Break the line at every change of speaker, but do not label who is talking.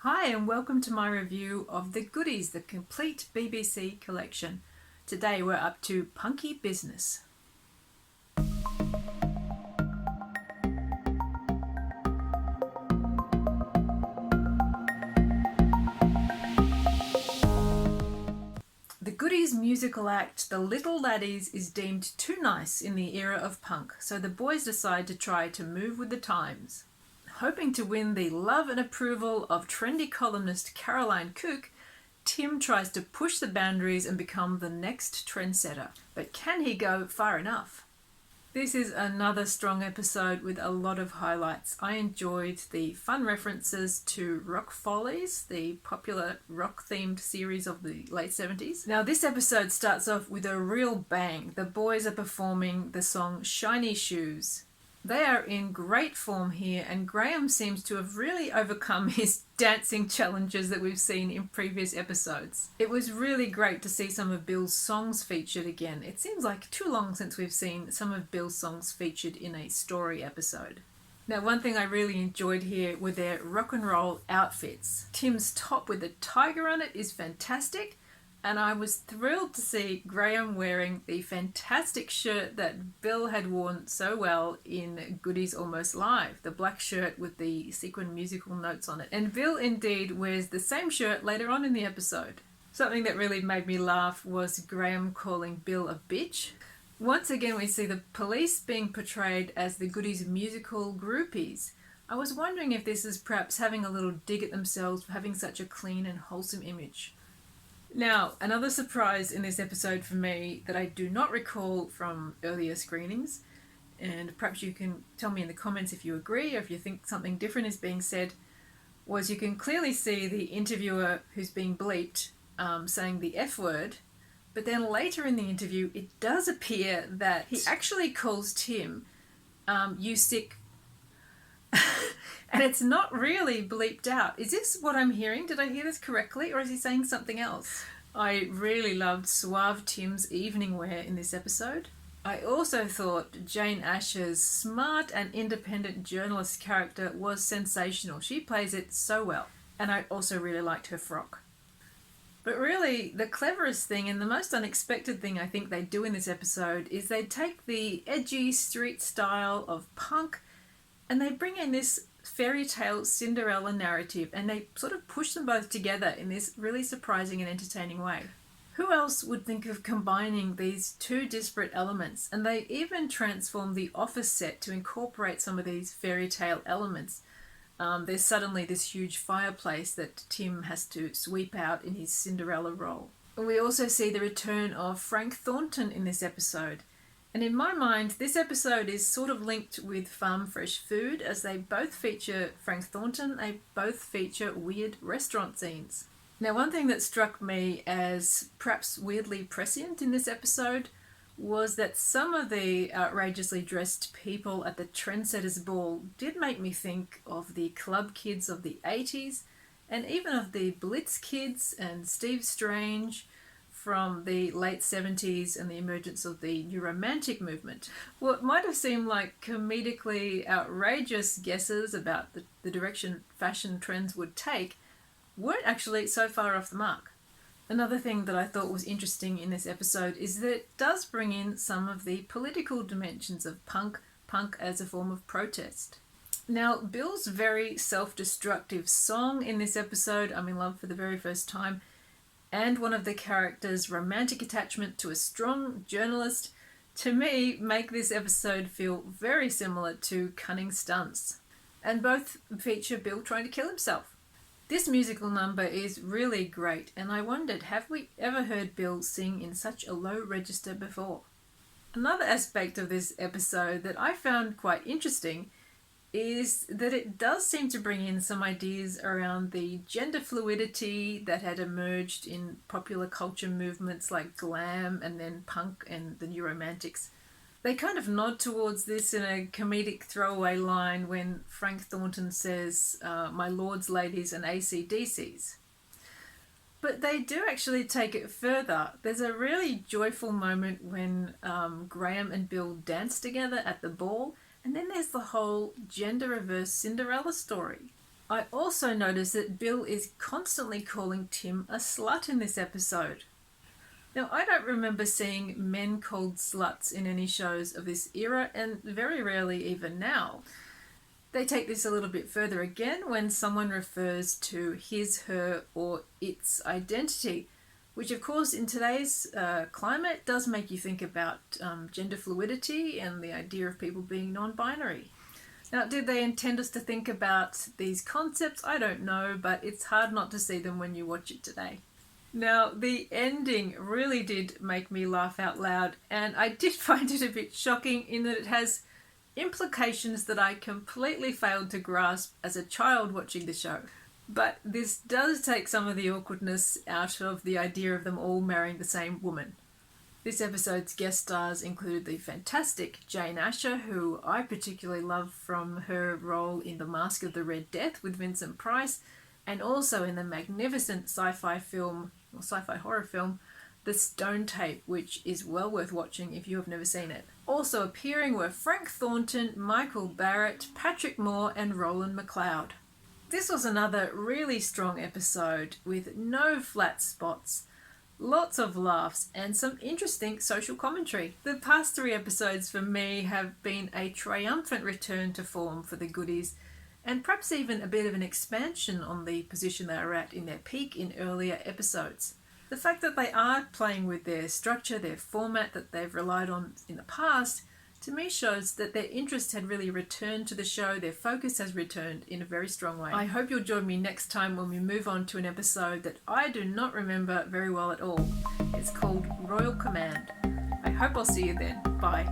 Hi and welcome to my review of The Goodies, the complete BBC collection. Today we're up to Punky Business. The Goodies musical act, The Little Laddies, is deemed too nice in the era of punk, so the boys decide to try to move with the times. Hoping to win the love and approval of trendy columnist Caroline Cook, Tim tries to push the boundaries and become the next trendsetter. But can he go far enough? This is another strong episode with a lot of highlights. I enjoyed the fun references to Rock Follies, the popular rock-themed series of the late 70s. Now this episode starts off with a real bang. The boys are performing the song Shiny Shoes. They are in great form here, and Graham seems to have really overcome his dancing challenges that we've seen in previous episodes. It was really great to see some of Bill's songs featured again. It seems like too long since we've seen some of Bill's songs featured in a story episode. Now, one thing I really enjoyed here were their rock and roll outfits. Tim's top with a tiger on it is fantastic. And I was thrilled to see Graham wearing the fantastic shirt that Bill had worn so well in Goodies Almost Live, the black shirt with the sequin musical notes on it. And Bill indeed wears the same shirt later on in the episode. Something that really made me laugh was Graham calling Bill a bitch. Once again, we see the police being portrayed as the Goodies musical groupies. I was wondering if this is perhaps having a little dig at themselves for having such a clean and wholesome image. Now, another surprise in this episode for me that I do not recall from earlier screenings, and perhaps you can tell me in the comments if you agree or if you think something different is being said, was you can clearly see the interviewer who's being bleeped saying the F word, but then later in the interview it does appear that he actually calls Tim, you sick... And it's not really bleeped out. Is this what I'm hearing? Did I hear this correctly? Or is he saying something else? I really loved Suave Tim's evening wear in this episode. I also thought Jane Asher's smart and independent journalist character was sensational. She plays it so well. And I also really liked her frock. But really, the cleverest thing and the most unexpected thing I think they do in this episode is they take the edgy street style of punk and they bring in this fairy tale Cinderella narrative, and they sort of push them both together in this really surprising and entertaining way. Who else would think of combining these two disparate elements? And they even transform the office set to incorporate some of these fairy tale elements. There's suddenly this huge fireplace that Tim has to sweep out in his Cinderella role. We also see the return of Frank Thornton in this episode. And in my mind, this episode is sort of linked with Farm Fresh Food, as they both feature Frank Thornton, they both feature weird restaurant scenes. Now, one thing that struck me as perhaps weirdly prescient in this episode was that some of the outrageously dressed people at the Trendsetters Ball did make me think of the club kids of the 80s, and even of the Blitz kids and Steve Strange from the late 70s and the emergence of the New Romantic movement. What might have seemed like comedically outrageous guesses about the direction fashion trends would take weren't actually so far off the mark. Another thing that I thought was interesting in this episode is that it does bring in some of the political dimensions of punk as a form of protest. Now, Bill's very self-destructive song in this episode, I'm in love for the very first time, and one of the characters' romantic attachment to a strong journalist, to me, make this episode feel very similar to Cunning Stunts. And both feature Bill trying to kill himself. This musical number is really great, and I wondered, have we ever heard Bill sing in such a low register before? Another aspect of this episode that I found quite interesting is that it does seem to bring in some ideas around the gender fluidity that had emerged in popular culture movements like glam and then punk and the New Romantics. They kind of nod towards this in a comedic throwaway line when Frank Thornton says, my lords, ladies and AC/DCs. But they do actually take it further. There's a really joyful moment when Graham and Bill dance together at the ball. And then there's the whole gender-reverse Cinderella story. I also noticed that Bill is constantly calling Tim a slut in this episode. Now, I don't remember seeing men called sluts in any shows of this era, and very rarely even now. They take this a little bit further again when someone refers to his, her, or its identity, which of course in today's climate does make you think about gender fluidity and the idea of people being non-binary. Now, did they intend us to think about these concepts? I don't know, but it's hard not to see them when you watch it today. Now, the ending really did make me laugh out loud, and I did find it a bit shocking in that it has implications that I completely failed to grasp as a child watching the show. But this does take some of the awkwardness out of the idea of them all marrying the same woman. This episode's guest stars included the fantastic Jane Asher, who I particularly love from her role in The Mask of the Red Death with Vincent Price, and also in the magnificent sci-fi horror film, The Stone Tape, which is well worth watching if you have never seen it. Also appearing were Frank Thornton, Michael Barrett, Patrick Moore, and Roland McLeod. This was another really strong episode with no flat spots, lots of laughs, and some interesting social commentary. The past 3 episodes for me have been a triumphant return to form for the goodies, and perhaps even a bit of an expansion on the position they are at in their peak in earlier episodes. The fact that they are playing with their structure, their format that they've relied on in the past, to me shows that their interest had really returned to the show, their focus has returned in a very strong way. I hope you'll join me next time when we move on to an episode that I do not remember very well at all. It's called Royal Command. I hope I'll see you then. Bye.